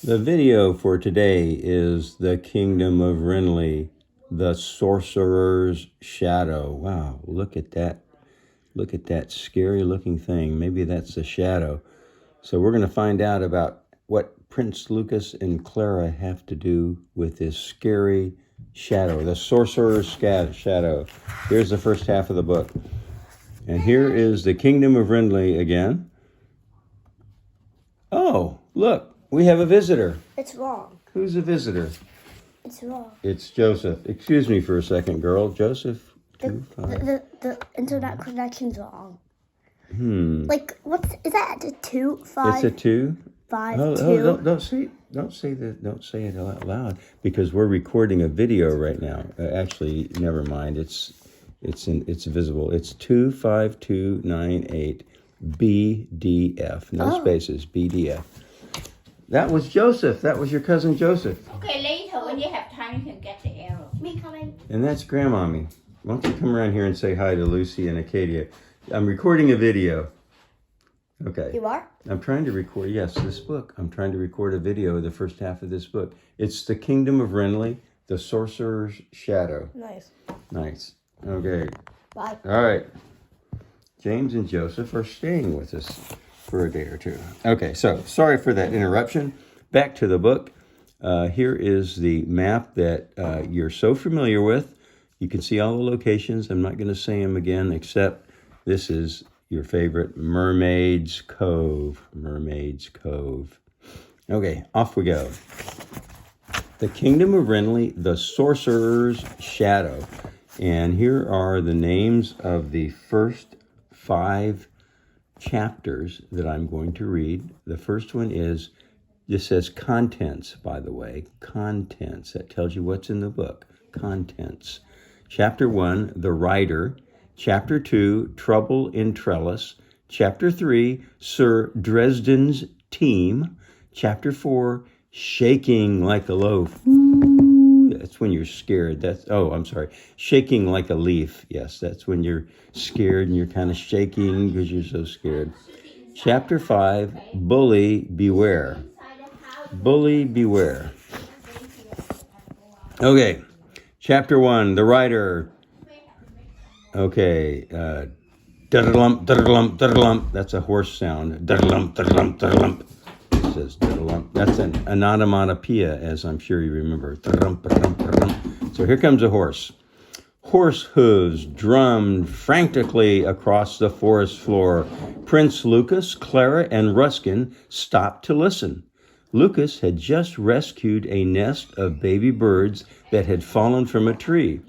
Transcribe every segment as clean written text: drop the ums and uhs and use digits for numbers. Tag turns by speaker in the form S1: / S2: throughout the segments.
S1: The video for today is The Kingdom of Wrenly, the Sorcerer's Shadow. Wow, look at that. Look at that scary looking thing. Maybe that's a shadow. So we're going to find out about what Prince Lucas and Clara have to do with this scary shadow, the Sorcerer's Shadow. Here's the first half of the book. And here is The Kingdom of Wrenly again. Oh, look. We have a visitor.
S2: It's wrong.
S1: Who's the visitor?
S2: It's wrong.
S1: It's Joseph. Excuse me for a second, girl. Joseph?
S2: The internet connection's wrong. Like, is that a 2, 5?
S1: It's a 2?
S2: 5,
S1: oh,
S2: 2.
S1: Oh, don't say it out loud because we're recording a video right now. Actually, never mind. It's visible. It's 25298 BDF. No spaces. BDF. That was Joseph. That was your cousin Joseph.
S3: Okay, later when you have time, you can get the arrow.
S2: Me coming.
S1: And that's Grandmommy. Why don't you come around here and say hi to Lucy and Acadia? I'm recording a video. Okay.
S2: You are?
S1: I'm trying to record, yes, this book. I'm trying to record a video of the first half of this book. It's The Kingdom of Wrenly, the Sorcerer's Shadow.
S2: Nice.
S1: Nice. Okay.
S2: Bye.
S1: All right. James and Joseph are staying with us for a day or two. Okay, so sorry for that interruption. Back to the book. Here is the map that you're so familiar with. You can see all the locations. I'm not going to say them again, except this is your favorite, Mermaid's Cove. Mermaid's Cove. Okay, off we go. The Kingdom of Wrenly, the Sorcerer's Shadow. And here are the names of the first 5 chapters that I'm going to read. The first one is, this says contents, by the way. Contents. That tells you what's in the book. Contents. Chapter 1, The Rider. Chapter 2, Trouble in Trellis. Chapter 3, Sir Dresden's Team. Chapter 4, Shaking Like a Loaf. That's when you're scared. Shaking like a leaf. Yes, that's when you're scared and you're kind of shaking because you're so scared. Chapter 5, Bully Beware. Bully Beware. Okay, Chapter 1, The Rider. Okay, da-da-lump, da-da-lump, da-da-lump. That's a horse sound. Da-da-lump, da-da-lump, da-da-lump. It says da-da-lump. That's an onomatopoeia, as I'm sure you remember. Da-da-lump, da-da-lump, da-da-lump. So here comes a horse. Horse hooves drummed frantically across the forest floor. Prince Lucas, Clara, and Ruskin stopped to listen. Lucas had just rescued a nest of baby birds that had fallen from a tree.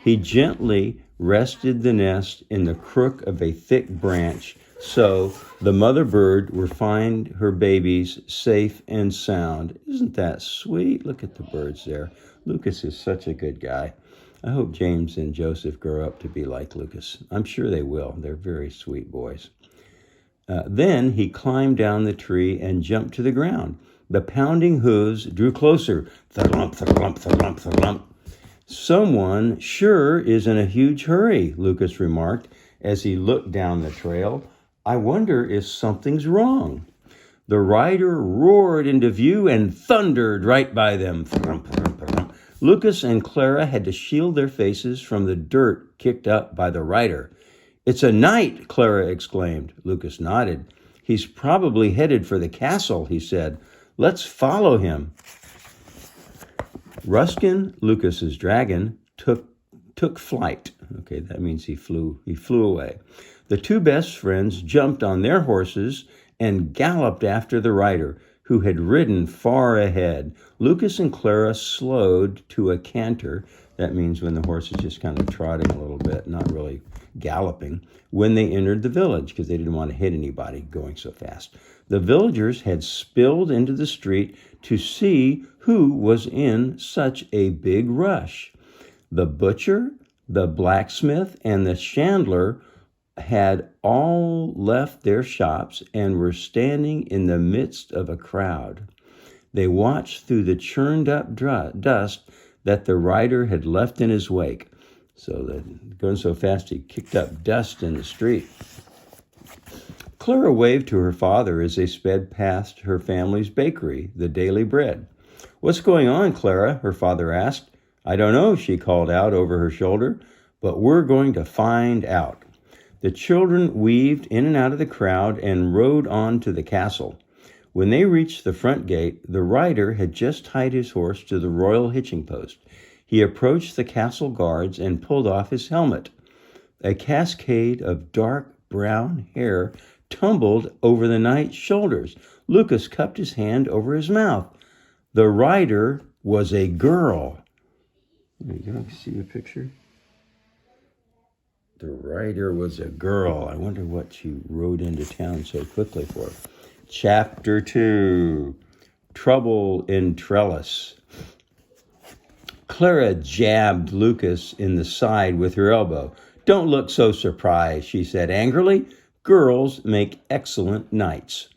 S1: He gently rested the nest in the crook of a thick branch so the mother bird would find her babies safe and sound. Isn't that sweet? Look at the birds there. Lucas is such a good guy. I hope James and Joseph grow up to be like Lucas. I'm sure they will. They're very sweet boys. Then he climbed down the tree and jumped to the ground. The pounding hooves drew closer. Thud-lump, thud-lump, thud-lump, thud-lump. Someone sure is in a huge hurry, Lucas remarked as he looked down the trail. I wonder if something's wrong. The rider roared into view and thundered right by them. Lucas and Clara had to shield their faces from the dirt kicked up by the rider. It's a knight, Clara exclaimed. Lucas nodded. He's probably headed for the castle, he said. Let's follow him. Ruskin, Lucas's dragon, took flight. Okay, that means he flew away. The 2 best friends jumped on their horses and galloped after the rider, who had ridden far ahead. Lucas and Clara slowed to a canter. That means when the horse is just kind of trotting a little bit, not really galloping, when they entered the village, because they didn't want to hit anybody going so fast. The villagers had spilled into the street to see who was in such a big rush. The butcher, the blacksmith, and the chandler had all left their shops and were standing in the midst of a crowd. They watched through the churned up dust that the rider had left in his wake. So going so fast, he kicked up dust in the street. Clara waved to her father as they sped past her family's bakery, the Daily Bread. "What's going on, Clara?" her father asked. "I don't know," she called out over her shoulder, "but we're going to find out." The children weaved in and out of the crowd and rode on to the castle. When they reached the front gate, the rider had just tied his horse to the royal hitching post. He approached the castle guards and pulled off his helmet. A cascade of dark brown hair tumbled over the knight's shoulders. Lucas cupped his hand over his mouth. The rider was a girl. There you go. See the picture? The rider was a girl. I wonder what she rode into town so quickly for. Chapter 2, Trouble in Trellis. Clara jabbed Lucas in the side with her elbow. "Don't look so surprised," she said angrily. "Girls make excellent knights."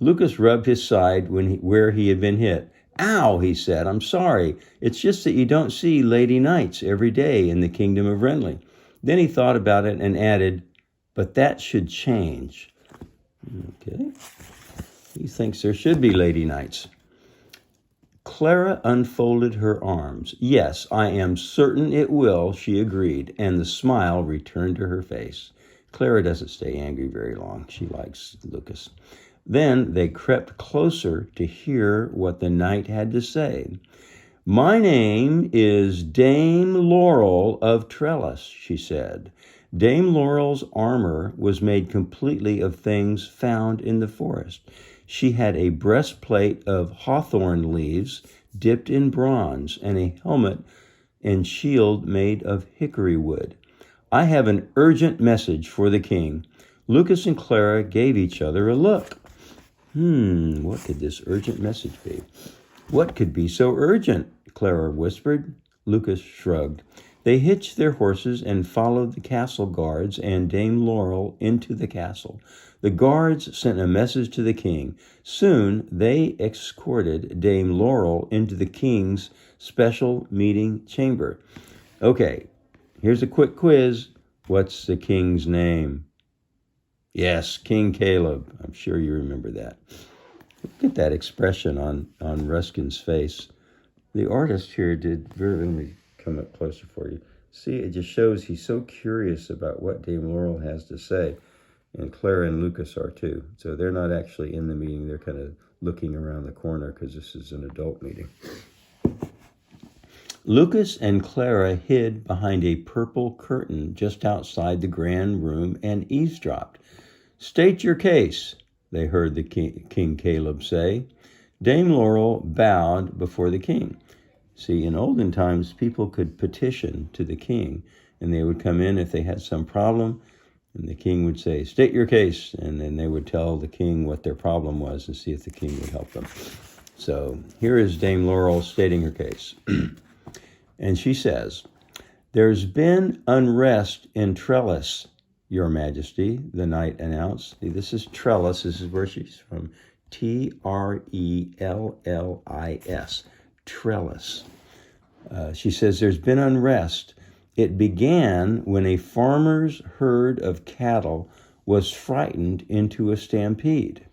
S1: Lucas rubbed his side where he had been hit. "Ow," he said. "I'm sorry. It's just that you don't see lady knights every day in the kingdom of Wrenly." Then he thought about it and added, "But that should change." Okay. He thinks there should be lady knights. Clara unfolded her arms. "Yes, I am certain it will," she agreed, and the smile returned to her face. Clara doesn't stay angry very long. She likes Lucas. Then they crept closer to hear what the knight had to say. "My name is Dame Laurel of Trellis," she said. Dame Laurel's armor was made completely of things found in the forest. She had a breastplate of hawthorn leaves dipped in bronze and a helmet and shield made of hickory wood. "I have an urgent message for the king." Lucas and Clara gave each other a look. What could this urgent message be? "What could be so urgent?" Clara whispered. Lucas shrugged. They hitched their horses and followed the castle guards and Dame Laurel into the castle. The guards sent a message to the king. Soon they escorted Dame Laurel into the king's special meeting chamber. Okay, here's a quick quiz. What's the king's name? Yes, King Caleb. I'm sure you remember that. Look at that expression on Ruskin's face. The artist here let me come up closer for you. See, it just shows he's so curious about what Dame Laurel has to say. And Clara and Lucas are too. So they're not actually in the meeting. They're kind of looking around the corner because this is an adult meeting. Lucas and Clara hid behind a purple curtain just outside the grand room and eavesdropped. "State your case," they heard the King Caleb say. Dame Laurel bowed before the king. See, in olden times, people could petition to the king, and they would come in if they had some problem, and the king would say, "State your case," and then they would tell the king what their problem was and see if the king would help them. So here is Dame Laurel stating her case. And she says, "There's been unrest in Trellis, Your Majesty," the knight announced. See, this is Trellis. This is where she's from. Trellis. Trellis. She says, "There's been unrest. It began when a farmer's herd of cattle was frightened into a stampede.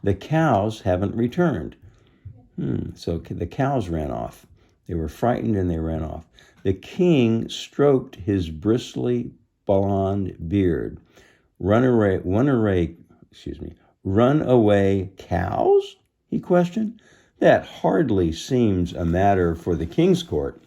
S1: The cows haven't returned." So the cows ran off. They were frightened and they ran off. The king stroked his bristly blonde beard. Run away cows?" he questioned. "That hardly seems a matter for the king's court."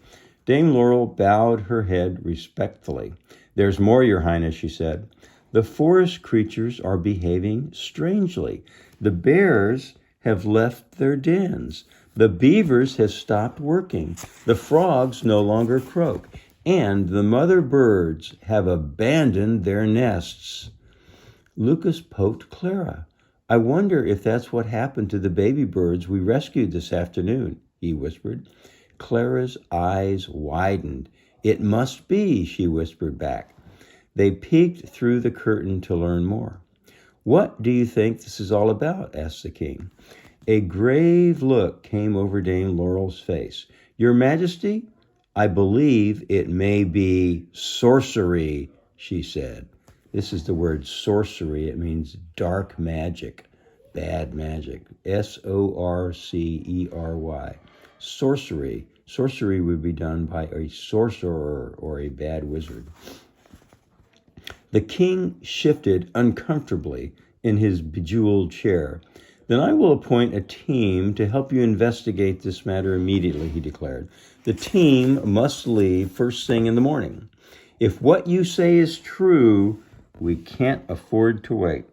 S1: Dame Laurel bowed her head respectfully. "There's more, Your Highness," she said. "The forest creatures are behaving strangely. The bears have left their dens. The beavers have stopped working. The frogs no longer croak. And the mother birds have abandoned their nests." Lucas poked Clara. "I wonder if that's what happened to the baby birds we rescued this afternoon," he whispered. Clara's eyes widened. "It must be," she whispered back. They peeked through the curtain to learn more. "What do you think this is all about?" asked the king. A grave look came over Dame Laurel's face. "Your Majesty, I believe it may be sorcery," she said. This is the word sorcery. It means dark magic, bad magic. Sorcery. Sorcery. Sorcery would be done by a sorcerer or a bad wizard. The king shifted uncomfortably in his bejeweled chair. Then I will appoint a team to help you investigate this matter immediately, he declared. The team must leave first thing in the morning. If what you say is true, we can't afford to wait.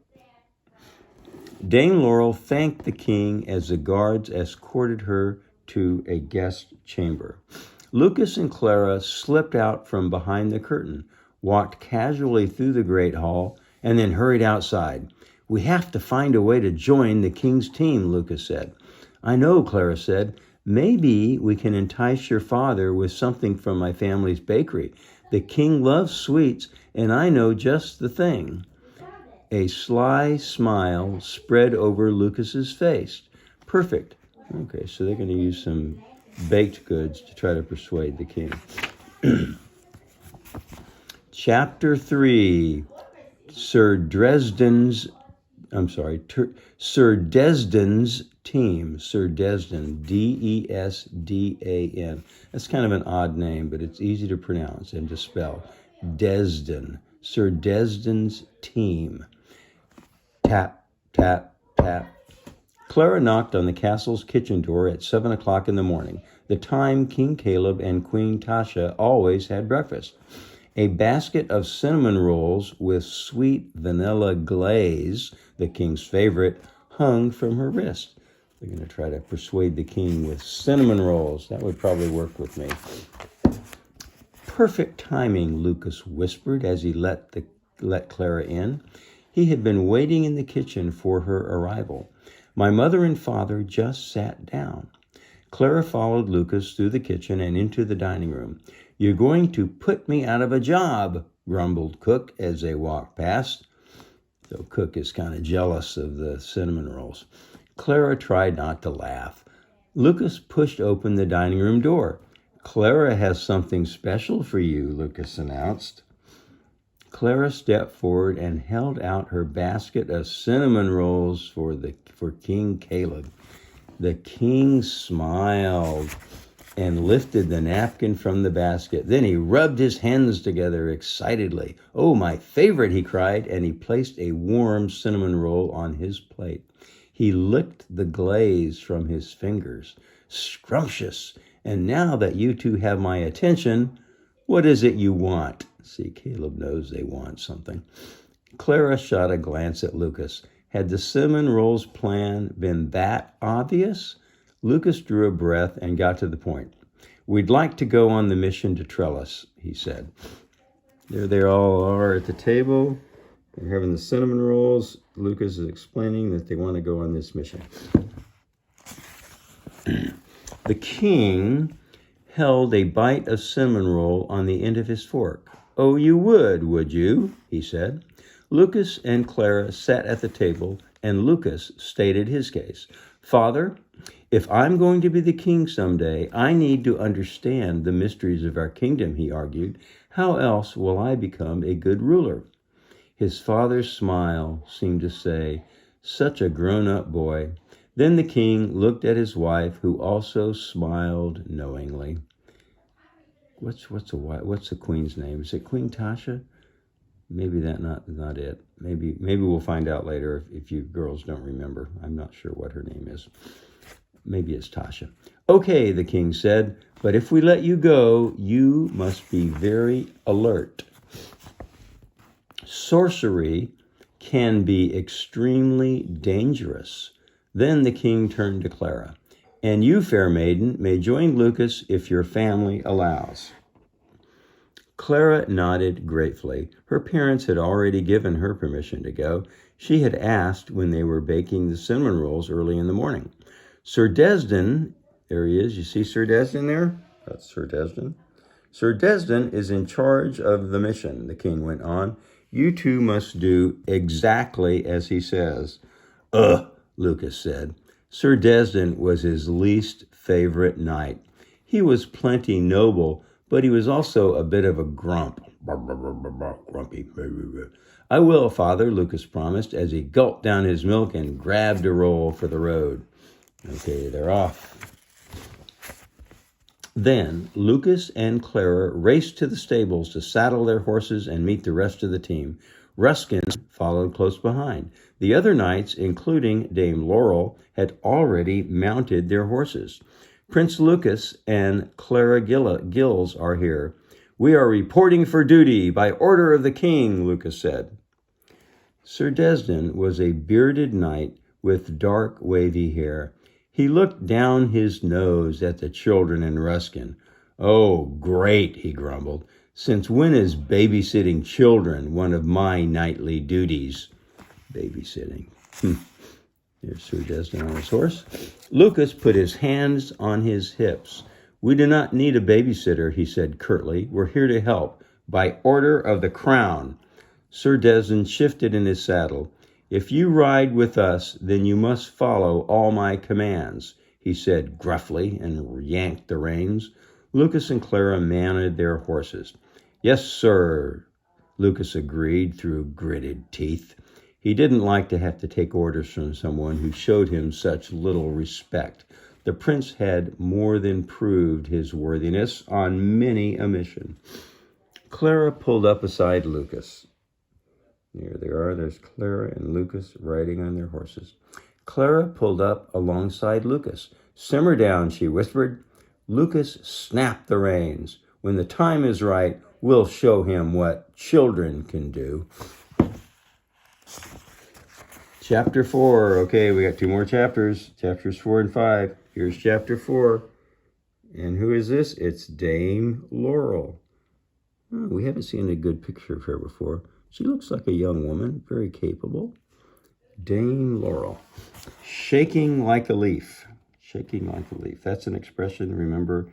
S1: Dame Laurel thanked the king as the guards escorted her to a guest chamber. Lucas and Clara slipped out from behind the curtain, walked casually through the great hall, and then hurried outside. We have to find a way to join the king's team, Lucas said. I know, Clara said. Maybe we can entice your father with something from my family's bakery. The king loves sweets, and I know just the thing. A sly smile spread over Lucas's face. Perfect. Okay, so they're going to use some baked goods to try to persuade the king. Chapter 3. Sir Desden's team. Sir Desden, Desdan. That's kind of an odd name, but it's easy to pronounce and to spell. Desden. Sir Desden's team. Tap, tap, tap. Clara knocked on the castle's kitchen door at 7 o'clock in the morning, the time King Caleb and Queen Tasha always had breakfast. A basket of cinnamon rolls with sweet vanilla glaze, the king's favorite, hung from her wrist. They're going to try to persuade the king with cinnamon rolls. That would probably work with me. Perfect timing, Lucas whispered as he let Clara in. He had been waiting in the kitchen for her arrival. My mother and father just sat down. Clara followed Lucas through the kitchen and into the dining room. You're going to put me out of a job, grumbled Cook as they walked past. So Cook is kind of jealous of the cinnamon rolls. Clara tried not to laugh. Lucas pushed open the dining room door. Clara has something special for you, Lucas announced. Clara stepped forward and held out her basket of cinnamon rolls for King Caleb. The king smiled and lifted the napkin from the basket. Then he rubbed his hands together excitedly. Oh, my favorite, he cried, and he placed a warm cinnamon roll on his plate. He licked the glaze from his fingers. Scrumptious. And now that you two have my attention, what is it you want? See, Caleb knows they want something. Clara shot a glance at Lucas. Had the cinnamon rolls plan been that obvious? Lucas drew a breath and got to the point. We'd like to go on the mission to Trellis, he said. There they all are at the table. They're having the cinnamon rolls. Lucas is explaining that they want to go on this mission. The king held a bite of cinnamon roll on the end of his fork. Oh, you would you? He said. Lucas and Clara sat at the table, and Lucas stated his case. Father, if I'm going to be the king someday, I need to understand the mysteries of our kingdom, he argued. How else will I become a good ruler? His father's smile seemed to say, such a grown-up boy. Then the king looked at his wife, who also smiled knowingly. What's the queen's name? Is it Queen Tasha? Maybe that's not it. Maybe we'll find out later if you girls don't remember. I'm not sure what her name is. Maybe it's Tasha. Okay, the king said, but if we let you go, you must be very alert. Sorcery can be extremely dangerous. Then the king turned to Clara. And you, fair maiden, may join Lucas if your family allows. Clara nodded gratefully. Her parents had already given her permission to go. She had asked when they were baking the cinnamon rolls early in the morning. Sir Desden, there he is. You see Sir Desden there? That's Sir Desden. Sir Desden is in charge of the mission, the king went on. You two must do exactly as he says. Lucas said. Sir Desden was his least favorite knight. He was plenty noble, but he was also a bit of a grump. Grumpy. I will, Father, Lucas promised as he gulped down his milk and grabbed a roll for the road. Okay, they're off. Then Lucas and Clara raced to the stables to saddle their horses and meet the rest of the team. Ruskin followed close behind. The other knights, including Dame Laurel, had already mounted their horses. Prince Lucas and Clara Gills are here. We are reporting for duty by order of the king, Lucas said. Sir Desden was a bearded knight with dark, wavy hair. He looked down his nose at the children and Ruskin. Oh, great, he grumbled. Since when is babysitting children one of my nightly duties? Babysitting. There's Sir Desden on his horse. Lucas put his hands on his hips. We do not need a babysitter, he said curtly. We're here to help, by order of the crown. Sir Desden shifted in his saddle. If you ride with us, then you must follow all my commands, he said gruffly and yanked the reins. Lucas and Clara mounted their horses. Yes, sir, Lucas agreed through gritted teeth. He didn't like to have to take orders from someone who showed him such little respect. The prince had more than proved his worthiness on many a mission. Clara pulled up beside Lucas. There they are. There's Clara and Lucas riding on their horses. Clara pulled up alongside Lucas. Simmer down, she whispered. Lucas snapped the reins. When the time is right, we'll show him what children can do. Chapter 4. Okay, we got 2 more chapters. Chapters 4 and 5. Here's chapter 4. And who is this? It's Dame Laurel. Oh, we haven't seen a good picture of her before. She looks like a young woman, very capable. Dame Laurel. Shaking like a leaf. Shaking like a leaf. That's an expression, remember,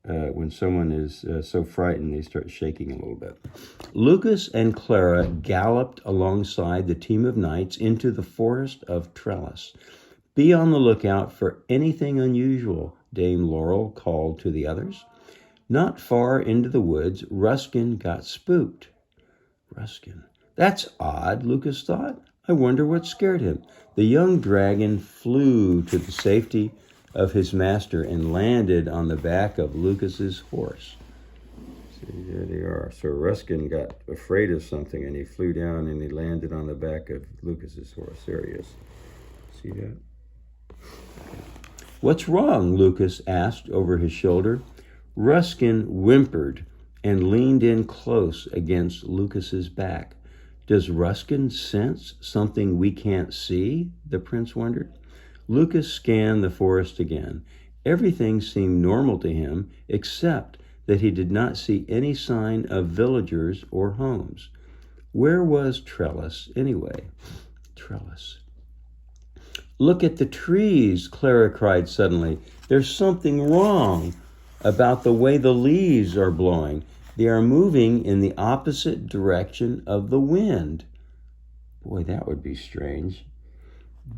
S1: when someone is so frightened, they start shaking a little bit. Lucas and Clara galloped alongside the team of knights into the forest of Trellis. Be on the lookout for anything unusual, Dame Laurel called to the others. Not far into the woods, Ruskin got spooked. Ruskin. That's odd, Lucas thought. I wonder what scared him. The young dragon flew to the safety of his master and landed on the back of Lucas's horse. See, there they are. So Ruskin got afraid of something and he flew down and he landed on the back of Lucas's horse. There he is. See that? What's wrong? Lucas asked over his shoulder. Ruskin whimpered and leaned in close against Lucas's back. Does Ruskin sense something we can't see? The prince wondered. Lucas scanned the forest again. Everything seemed normal to him, except that he did not see any sign of villagers or homes. Where was Trellis, anyway? Trellis. Look at the trees, Clara cried suddenly. There's something wrong about the way the leaves are blowing. They are moving in the opposite direction of the wind. Boy, that would be strange.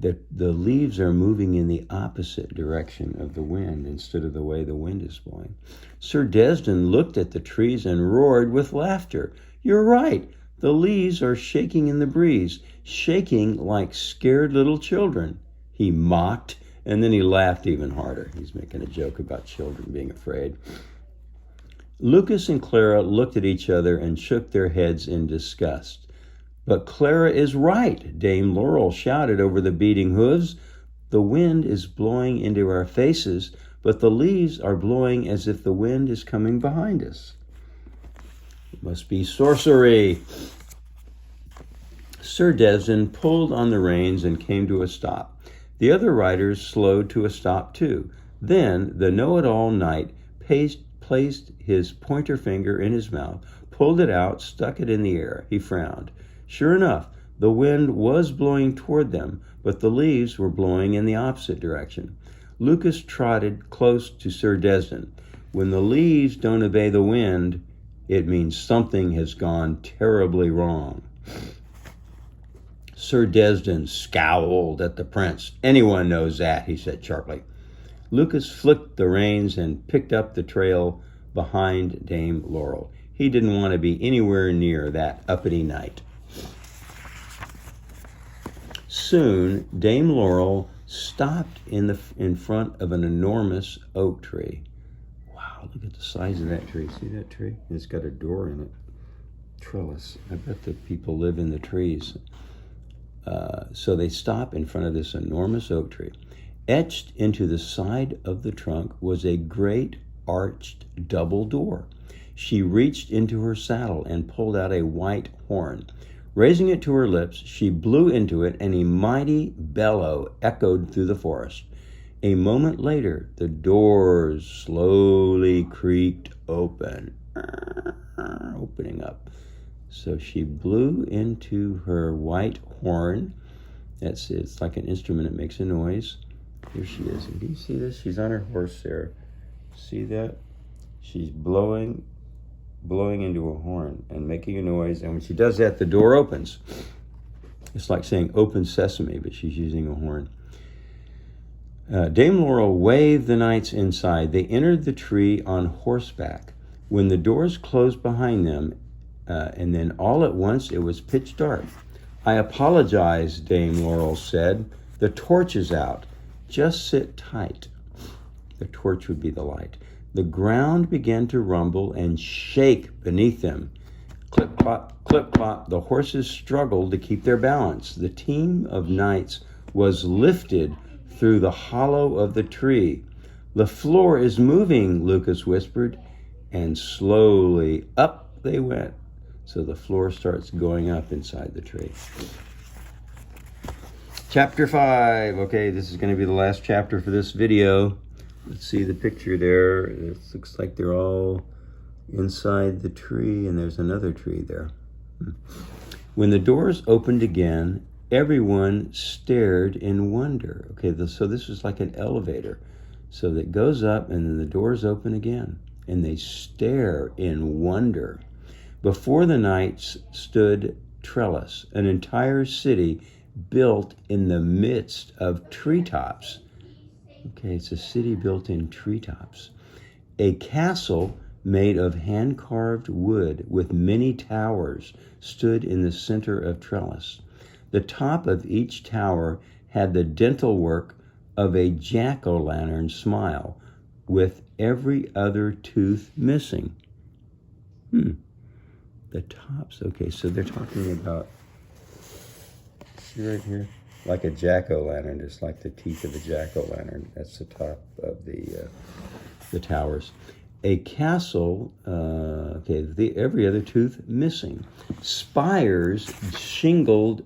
S1: The leaves are moving in the opposite direction of the wind instead of the way the wind is blowing. Sir Desden looked at the trees and roared with laughter. You're right. The leaves are shaking in the breeze, shaking like scared little children. He mocked, and then he laughed even harder. He's making a joke about children being afraid. Lucas and Clara looked at each other and shook their heads in disgust. But Clara is right, Dame Laurel shouted over the beating hooves. The wind is blowing into our faces, but the leaves are blowing as if the wind is coming behind us. It must be sorcery. Sir Desden pulled on the reins and came to a stop. The other riders slowed to a stop too. Then the know-it-all knight placed his pointer finger in his mouth, pulled it out, stuck it in the air. He frowned. Sure enough, the wind was blowing toward them, but the leaves were blowing in the opposite direction. Lucas trotted close to Sir Desden. When the leaves don't obey the wind, it means something has gone terribly wrong. Sir Desden scowled at the prince. Anyone knows that, he said sharply. Lucas flicked the reins and picked up the trail behind Dame Laurel. He didn't want to be anywhere near that uppity knight. Soon, Dame Laurel stopped in front of an enormous oak tree. Wow, look at the size of that tree. See that tree? It's got a door in it. Trellis. I bet the people live in the trees. So they stop in front of this enormous oak tree. Etched into the side of the trunk was a great arched double door. She reached into her saddle and pulled out a white horn. Raising it to her lips, she blew into it, and a mighty bellow echoed through the forest. A moment later, the doors slowly creaked open, opening up. So she blew into her white horn. It's like an instrument. It makes a noise. Here she is. And do you see this? She's on her horse there. See that? She's blowing into a horn and making a noise. And when she does that, the door opens. It's like saying open sesame, but she's using a horn. Dame Laurel waved the knights inside. They entered the tree on horseback. When the doors closed behind them, and then all at once it was pitch dark. I apologize, Dame Laurel said. The torch is out. Just sit tight. The torch would be the light. The ground began to rumble and shake beneath them. Clip, clop, clip, clop. The horses struggled to keep their balance. The team of knights was lifted through the hollow of the tree. The floor is moving, Lucas whispered, and slowly up they went. So the floor starts going up inside the tree. Chapter 5. Okay, this is going to be the last chapter for this video. Let's see the picture there. It looks like they're all inside the tree, and there's another tree there. When the doors opened again, everyone stared in wonder. Okay, so this is like an elevator. So that goes up, and then the doors open again, and they stare in wonder. Before the knights stood Trellis, an entire city built in the midst of treetops. Okay, it's a city built in treetops. A castle made of hand-carved wood with many towers stood in the center of Trellis. The top of each tower had the dental work of a jack-o'-lantern smile, with every other tooth missing. The tops, okay, so they're talking about, see right here, like a jack-o'-lantern, just like the teeth of a jack-o'-lantern. That's the top of the towers. A castle, every other tooth missing. Spires of shingled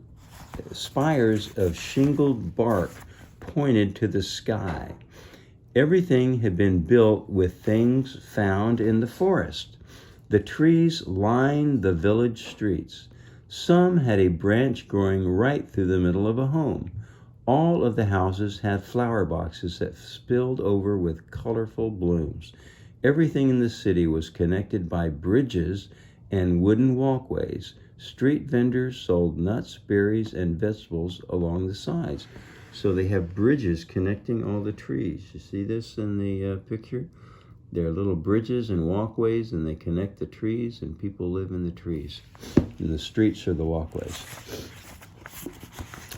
S1: bark pointed to the sky. Everything had been built with things found in the forest. The trees lined the village streets. Some had a branch growing right through the middle of a home. All of the houses had flower boxes that spilled over with colorful blooms. Everything in the city was connected by bridges and wooden walkways. Street vendors sold nuts, berries, and vegetables along the sides. So they have bridges connecting all the trees. You see this in the picture? There are little bridges and walkways, and they connect the trees, and people live in the trees. And the streets are the walkways.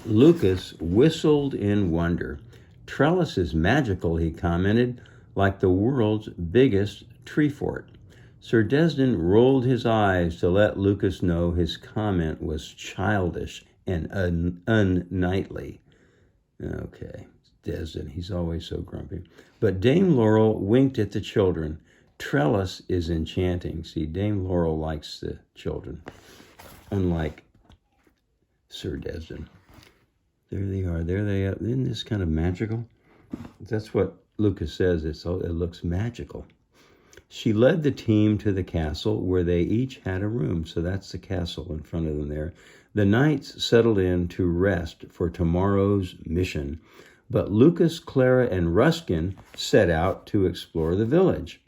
S1: Lucas whistled in wonder. Trellis is magical, he commented, like the world's biggest tree fort. Sir Desden rolled his eyes to let Lucas know his comment was childish and unknightly. Okay, Desden, he's always so grumpy. But Dame Laurel winked at the children. Trellis is enchanting. See, Dame Laurel likes the children, unlike Sir Desden. There they are. There they are. Isn't this kind of magical? That's what Lucas says. It looks magical. She led the team to the castle where they each had a room. So that's the castle in front of them there. The knights settled in to rest for tomorrow's mission. But Lucas, Clara, and Ruskin set out to explore the village.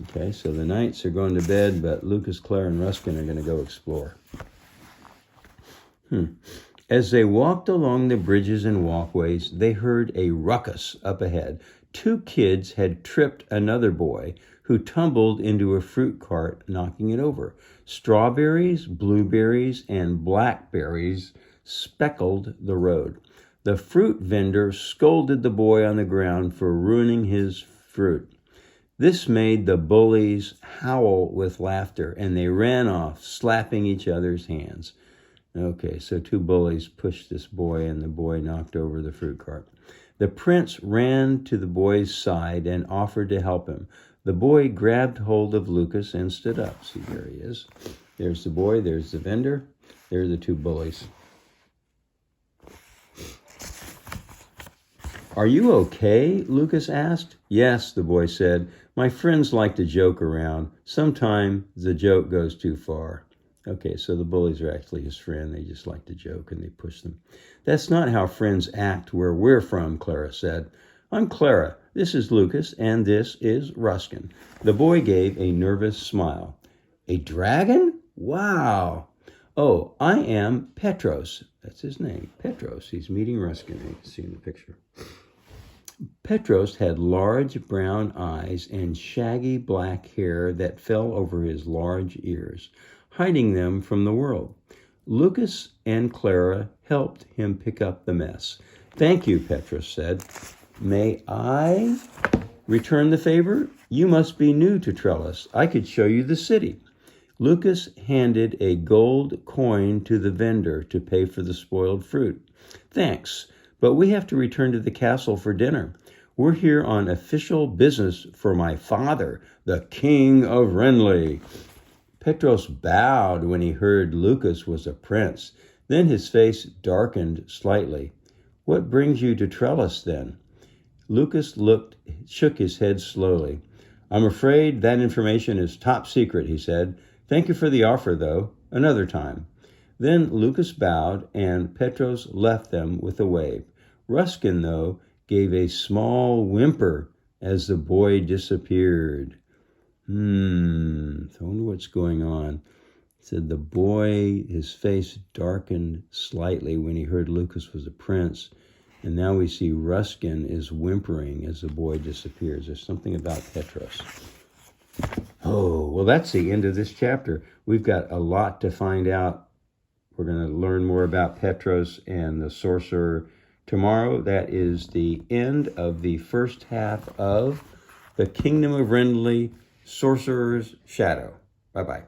S1: Okay, so the knights are going to bed, but Lucas, Clara, and Ruskin are going to go explore. As they walked along the bridges and walkways, they heard a ruckus up ahead. 2 kids had tripped another boy who tumbled into a fruit cart, knocking it over. Strawberries, blueberries, and blackberries speckled the road. The fruit vendor scolded the boy on the ground for ruining his fruit. This made the bullies howl with laughter, and they ran off, slapping each other's hands. Okay, so two bullies pushed this boy, and the boy knocked over the fruit cart. The prince ran to the boy's side and offered to help him. The boy grabbed hold of Lucas and stood up. See, there he is. There's the boy, there's the vendor, there are the two bullies. Are you okay? Lucas asked. Yes, the boy said. My friends like to joke around. Sometimes the joke goes too far. Okay, so the bullies are actually his friend. They just like to joke and they push them. That's not how friends act where we're from, Clara said. I'm Clara. This is Lucas, and this is Ruskin. The boy gave a nervous smile. A dragon? Wow. Oh, I am Petros. That's his name, Petros. He's meeting Ruskin. You can see in the picture. Petros had large brown eyes and shaggy black hair that fell over his large ears, hiding them from the world. Lucas and Clara helped him pick up the mess. Thank you, Petros said. May I return the favor? You must be new to Trellis. I could show you the city. Lucas handed a gold coin to the vendor to pay for the spoiled fruit. Thanks, but we have to return to the castle for dinner. We're here on official business for my father, the King of Wrenly. Petros bowed when he heard Lucas was a prince. Then his face darkened slightly. What brings you to Trellis, then? Lucas shook his head slowly. I'm afraid that information is top secret, he said. Thank you for the offer, though. Another time. Then Lucas bowed, and Petros left them with a wave. Ruskin, though, gave a small whimper as the boy disappeared. So I wonder what's going on. Said the boy, his face darkened slightly when he heard Lucas was a prince. And now we see Ruskin is whimpering as the boy disappears. There's something about Petros. Oh, well, that's the end of this chapter. We've got a lot to find out. We're going to learn more about Petros and the Sorcerer tomorrow. That is the end of the first half of The Kingdom of Wrenly, Sorcerer's Shadow. Bye-bye.